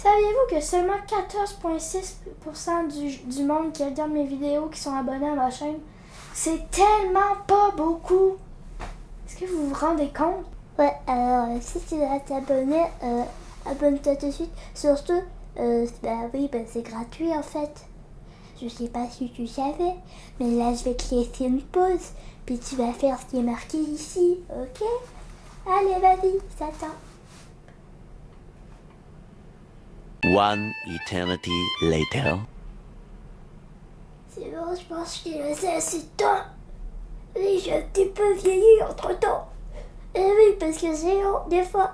Saviez-vous que seulement 14,6% du monde qui regarde mes vidéos qui sont abonnés à ma chaîne? C'est tellement pas beaucoup! Est-ce que vous vous rendez compte? Ouais, alors si tu veux t'abonner, abonne-toi tout de suite. Surtout, c'est gratuit en fait. Je sais pas si tu savais, mais là je vais te laisser une pause. Puis tu vas faire ce qui est marqué ici, ok? Allez, vas-y, ça t'attend. One eternity later. C'est bon, je pense que j'ai laissé assez de temps. Oui, j'ai un petit peu vieilli entre temps. Eh oui, parce que c'est long, des fois.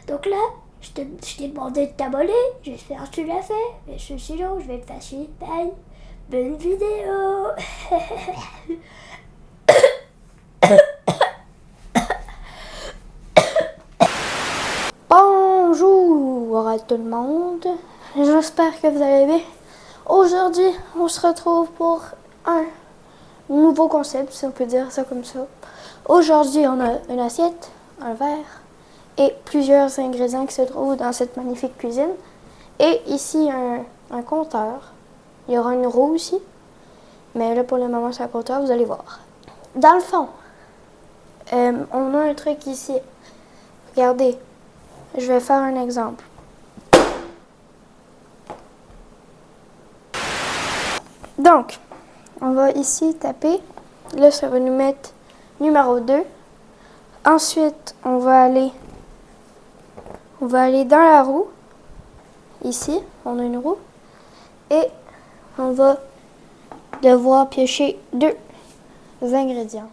Donc là, je t'ai demandé de t'abonner. J'espère que tu l'as fait. Mais sinon, je vais te fâcher. Bye. Bonne vidéo. Bonjour à tout le monde. J'espère que vous allez bien. Aujourd'hui, on se retrouve pour un nouveau concept, si on peut dire ça comme ça. Aujourd'hui, on a une assiette, un verre et plusieurs ingrédients qui se trouvent dans cette magnifique cuisine. Et ici, un compteur. Il y aura une roue aussi. Mais là, pour le moment, c'est un compteur, vous allez voir. Dans le fond, on a un truc ici. Regardez, je vais faire un exemple. Donc, on va ici taper. Là, ça va nous mettre numéro 2. Ensuite, on va aller dans la roue. Ici, on a une roue. Et on va devoir piocher 2 ingrédients.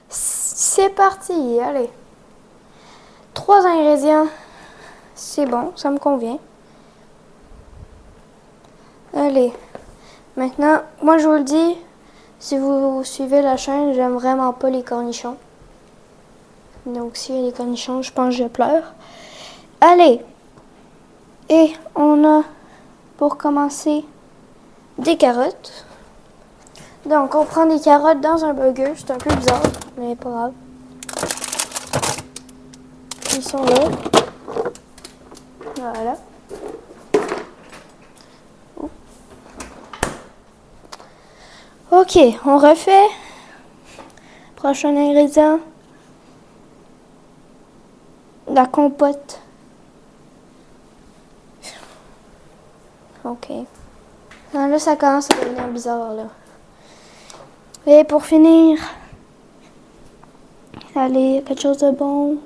C'est parti, allez. 3 ingrédients, c'est bon, ça me convient. Allez, maintenant, moi je vous le dis, si vous suivez la chaîne, j'aime vraiment pas les cornichons. Donc s'il y a des cornichons, je pense que je pleure. Allez, et on a, pour commencer, des carottes. Donc on prend des carottes dans un burger, c'est un peu bizarre, mais pas grave. Ils sont là. Voilà. Ok, on refait. Prochain ingrédient. La compote. Ok. Ah, là, ça commence à devenir bizarre, là. Et pour finir, allez, quelque chose de bon.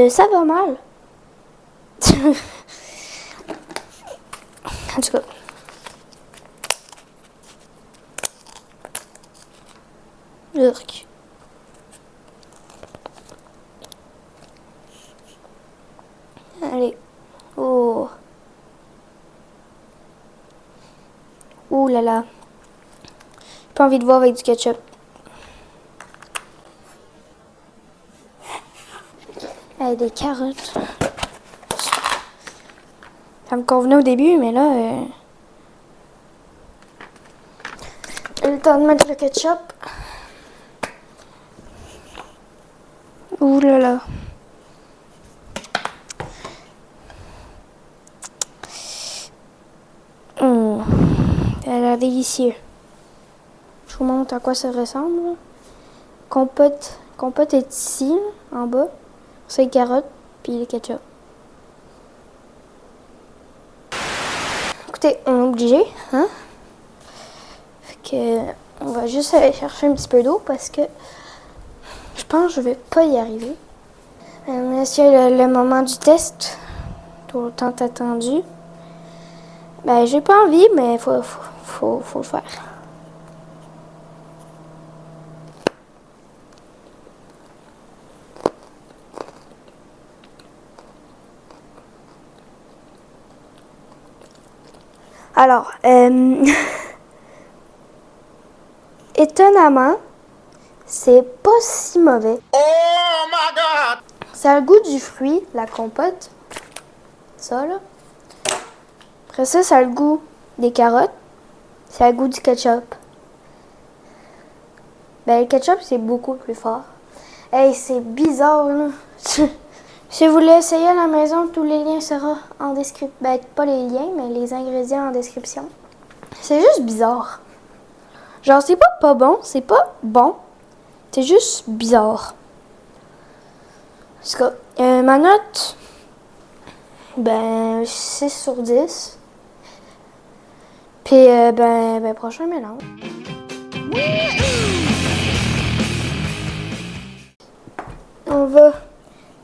Ça va mal. En tout cas. Urk. Allez. Oh. Ouh là là. J'ai pas envie de voir avec du ketchup. Des carottes. Ça me convenait au début, mais là... le temps de mettre le ketchup. Ouh là là. Ça a l'air délicieux. Je vous montre à quoi ça ressemble. Compote est ici, en bas. C'est les carottes, puis le ketchup. Écoutez, on est obligé, hein? Fait que, on va juste aller chercher un petit peu d'eau parce que je pense que je vais pas y arriver. Là, c'est le moment du test. Tout le temps attendu. Ben, j'ai pas envie, mais faut le faire. Alors, étonnamment, c'est pas si mauvais. Oh my God! Ça a le goût du fruit, la compote. Ça, là. Après ça, ça a le goût des carottes. Ça a le goût du ketchup. Ben, le ketchup, c'est beaucoup plus fort. Hey, c'est bizarre, là. Si vous voulez essayer à la maison, tous les liens seront en description. Ben, pas les liens, mais les ingrédients en description. C'est juste bizarre. Genre, c'est pas bon, c'est pas bon. C'est juste bizarre. En tout cas, ma note, ben, 6 sur 10. Puis, ben, prochain mélange. On va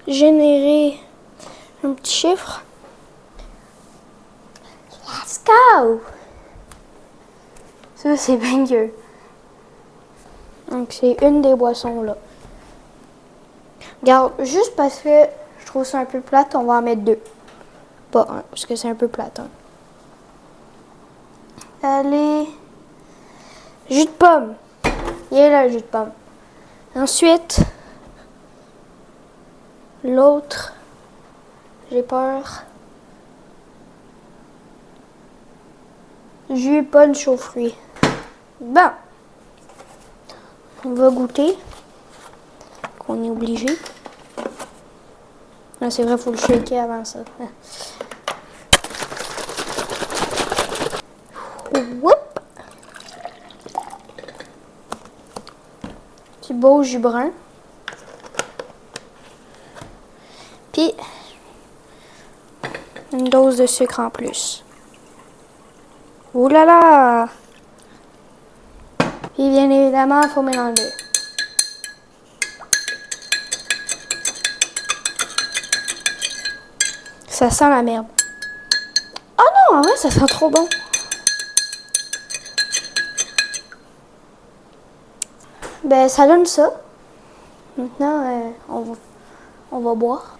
générer un petit chiffre. Let's go! Ça, c'est banger. Donc, c'est une des boissons, là. Regarde, juste parce que je trouve ça un peu plate, on va en mettre 2. Pas 1, parce que c'est un peu plate. Hein. Allez. Jus de pomme. Il est là, le jus de pomme. Ensuite, l'autre, j'ai peur. Jus punch aux fruits. Bon. On va goûter. Qu'on est obligé. Ah, c'est vrai, il faut le shaker avant ça. Whoop! Petit beau jus brun. Puis, une dose de sucre en plus. Ouh là là! Puis, bien évidemment, il faut mélanger. Ça sent la merde. Oh non, ouais, ça sent trop bon. Ben, ça donne ça. Maintenant, on va boire.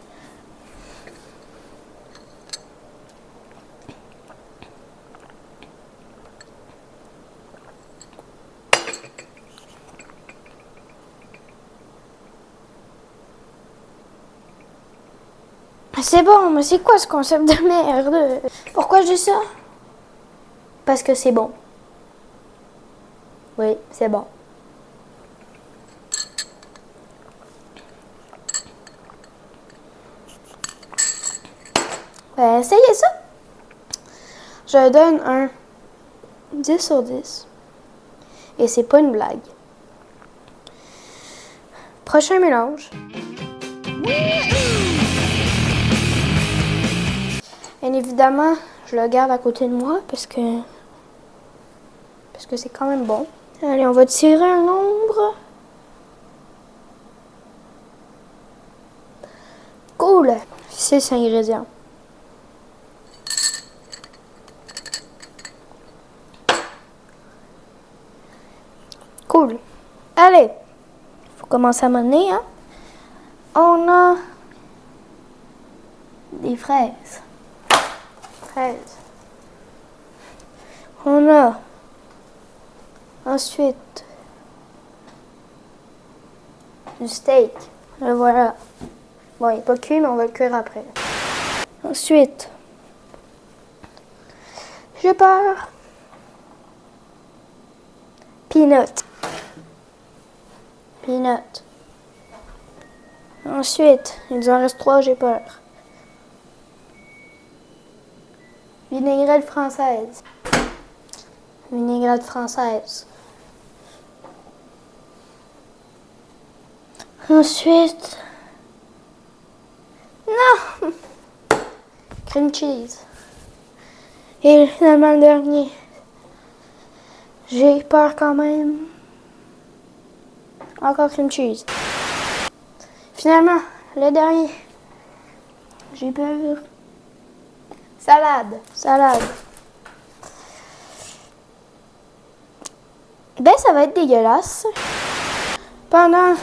C'est bon, mais c'est quoi ce concept de merde? Pourquoi je dis ça? Parce que c'est bon. Oui, c'est bon. Ben, essayez ça. Je donne un 10 sur 10. Et c'est pas une blague. Prochain mélange. Bien évidemment, je le garde à côté de moi parce que c'est quand même bon. Allez, on va tirer un nombre. Cool. 6 ingrédients. Cool. Allez, faut commencer à mener, hein. On a des fraises. On a ensuite du steak. Le voilà. Bon, il n'est pas cuit, mais on va le cuire après. Ensuite, j'ai peur. Peanut. Ensuite, il nous en reste 3, j'ai peur. Vinaigrette française. Ensuite, non, cream cheese. Et finalement le dernier, j'ai peur quand même. Encore cream cheese. Finalement, le dernier, j'ai peur. Salade. Ben, ça va être dégueulasse. Pendant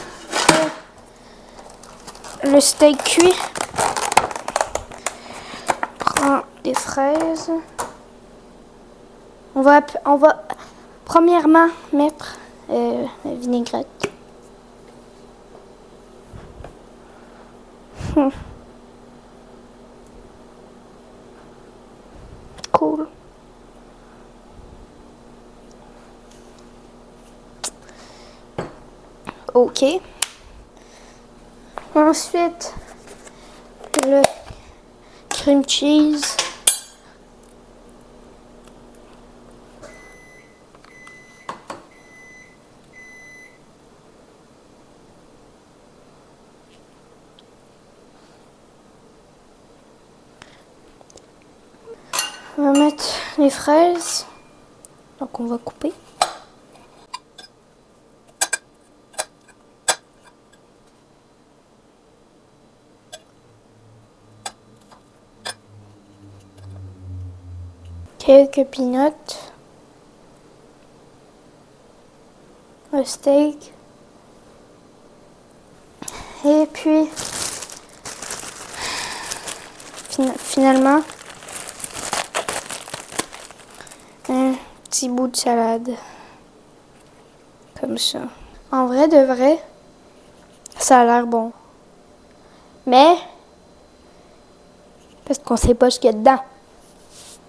que le steak cuit, prends des fraises. On va premièrement mettre la vinaigrette. Cool. Ok. Ensuite, le cream cheese. On va mettre les fraises. Donc on va couper. Quelques peanuts. Un steak. Et puis, finalement, un petit bout de salade. Comme ça. En vrai, de vrai, ça a l'air bon. Mais, parce qu'on sait pas ce qu'il y a dedans.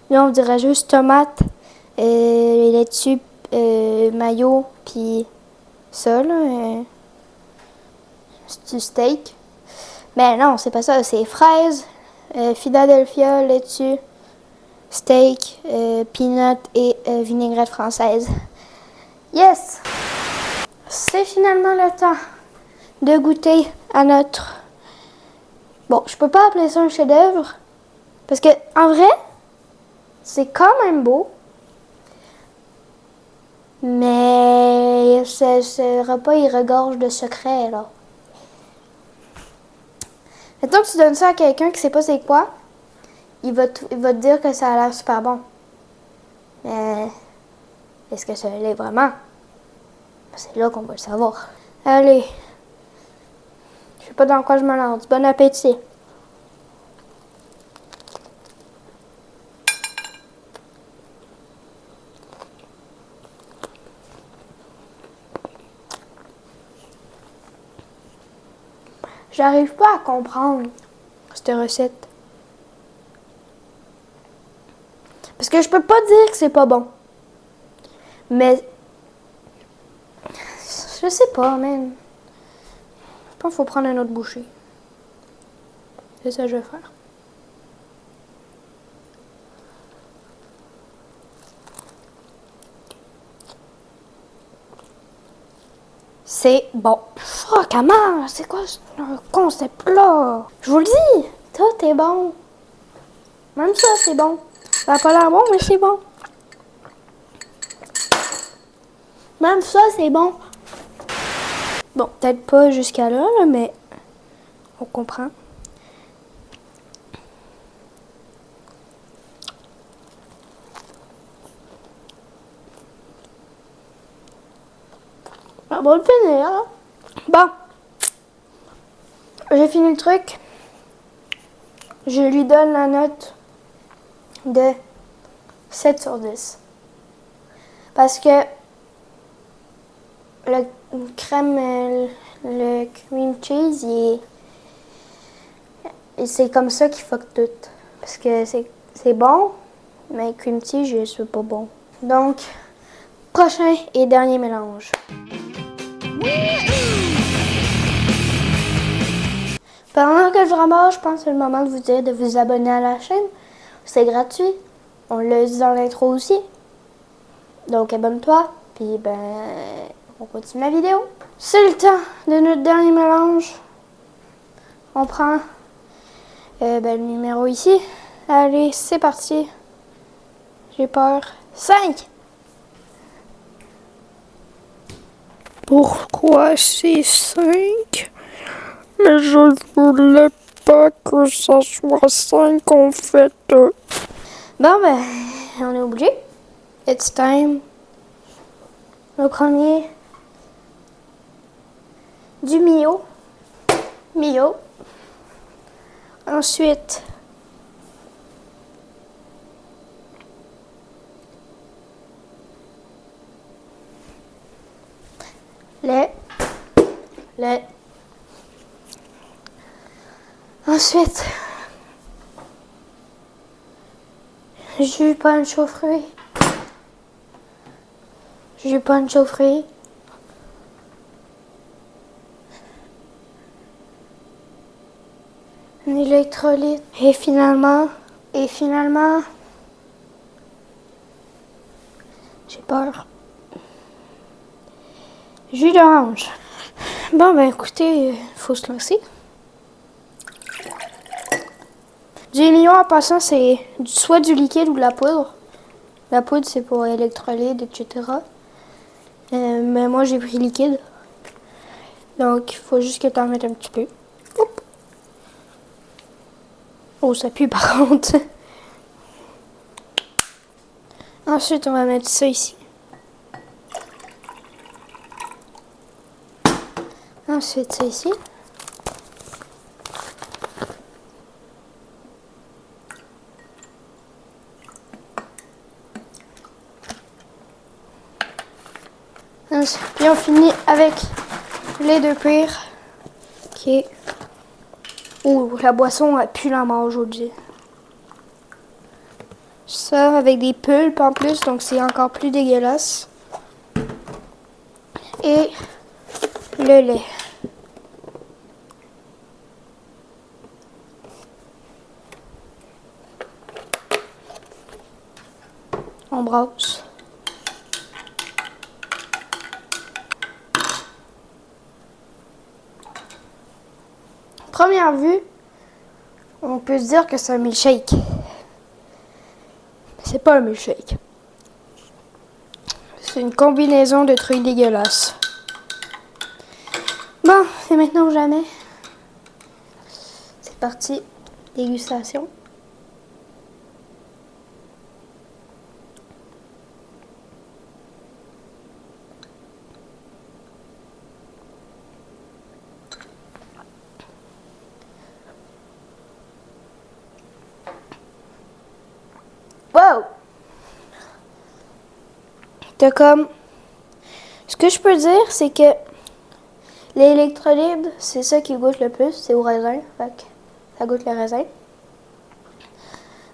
Là, on dirait juste tomate, laitue, mayo, puis ça, là. C'est du steak. Mais non, c'est pas ça. C'est fraises, Philadelphia, laitue, steak, peanut et vinaigrette française. Yes! C'est finalement le temps de goûter à notre... Bon, je peux pas appeler ça un chef-d'œuvre. Parce que, en vrai, c'est quand même beau. Mais ce repas, il regorge de secrets, là. Mettons que tu donnes ça à quelqu'un qui sait pas c'est quoi, il va te dire que ça a l'air super bon. Mais est-ce que ça l'est vraiment? C'est là qu'on va le savoir. Allez. Je sais pas dans quoi je me lance. Bon appétit. J'arrive pas à comprendre cette recette. Parce que je peux pas dire que c'est pas bon. Mais je sais pas, même. Je pense qu'il faut prendre un autre bouchée. C'est ça que je vais faire. C'est bon. Oh, comment? C'est quoi ce concept-là? Je vous le dis, tout est bon. Même ça, c'est bon. Ça n'a pas l'air bon, mais c'est bon. Même ça, c'est bon. Bon, peut-être pas jusqu'à là, mais on comprend. On va le finir, hein? Bon. J'ai fini le truc. Je lui donne la note de 7 sur 10. Parce que le cream cheese, c'est comme ça qu'il fuck tout. Parce que c'est bon, mais cream cheese, je suis pas bon. Donc, prochain et dernier mélange. Pendant que je ramasse, je pense que c'est le moment de vous dire de vous abonner à la chaîne. C'est gratuit. On l'a dit dans l'intro aussi. Donc abonne-toi, puis on continue la vidéo. C'est le temps de notre dernier mélange. On prend le numéro ici. Allez, c'est parti. J'ai peur. 5! Pourquoi c'est 5? Mais je voulais pas que ça soit 5 en fait. Bon, on est obligé. It's time. Le premier. Du Mio. Mio. Ensuite. Lait. Ensuite, jus punch aux fruits. Jus punch aux fruits. Un électrolyte. Et finalement, j'ai peur. Jus d'orange. Bon, ben écoutez, faut se lancer. Du million en passant, c'est soit du liquide ou de la poudre. La poudre, c'est pour électrolyte, etc. Mais moi, j'ai pris liquide. Donc, il faut juste que tu en mettes un petit peu. Hop. Oh, ça pue par contre. Ensuite, on va mettre ça ici. Ensuite, ça ici. Puis on finit avec les deux pires. Qui est... Ouh, la boisson a pu la mort aujourd'hui. Ça avec des pulpes en plus, donc c'est encore plus dégueulasse. Et le lait. On brasse. Première vue, on peut se dire que c'est un milkshake. C'est pas un milkshake. C'est une combinaison de trucs dégueulasses. Bon, c'est maintenant ou jamais. C'est parti. Dégustation. Wow! T'as comme... Ce que je peux dire, c'est que l'électrolyte, c'est ça qui goûte le plus, c'est au raisin. Fait que ça goûte le raisin.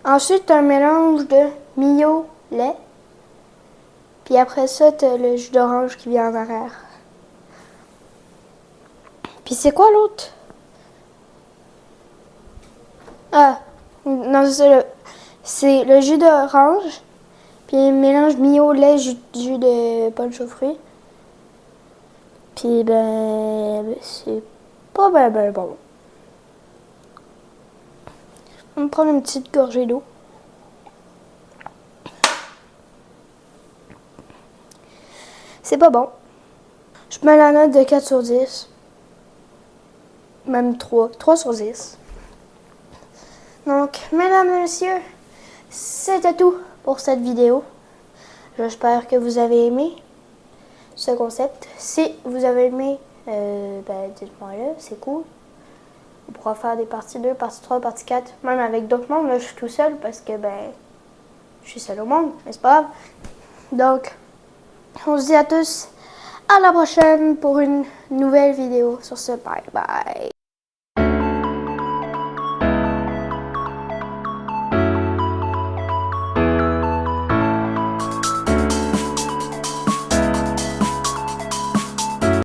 Ensuite, t'as un mélange de Mio, lait. Puis après ça, t'as le jus d'orange qui vient en arrière. Puis c'est quoi l'autre? Ah, non, c'est le jus d'orange. Puis un mélange Mio, lait, jus de punch aux fruits. Puis ben, c'est pas ben bon. On va prendre une petite gorgée d'eau. C'est pas bon. Je mets la note de 4 sur 10. Même 3. 3 sur 10. Donc, mesdames et messieurs, c'était tout pour cette vidéo. J'espère que vous avez aimé ce concept. Si vous avez aimé, dites-moi-le, c'est cool. On pourra faire des parties 2, partie 3, partie 4, même avec d'autres membres. Là, je suis tout seul parce que, je suis seul au monde, mais c'est pas grave. Donc, on se dit à tous à la prochaine pour une nouvelle vidéo. Sur ce, bye bye.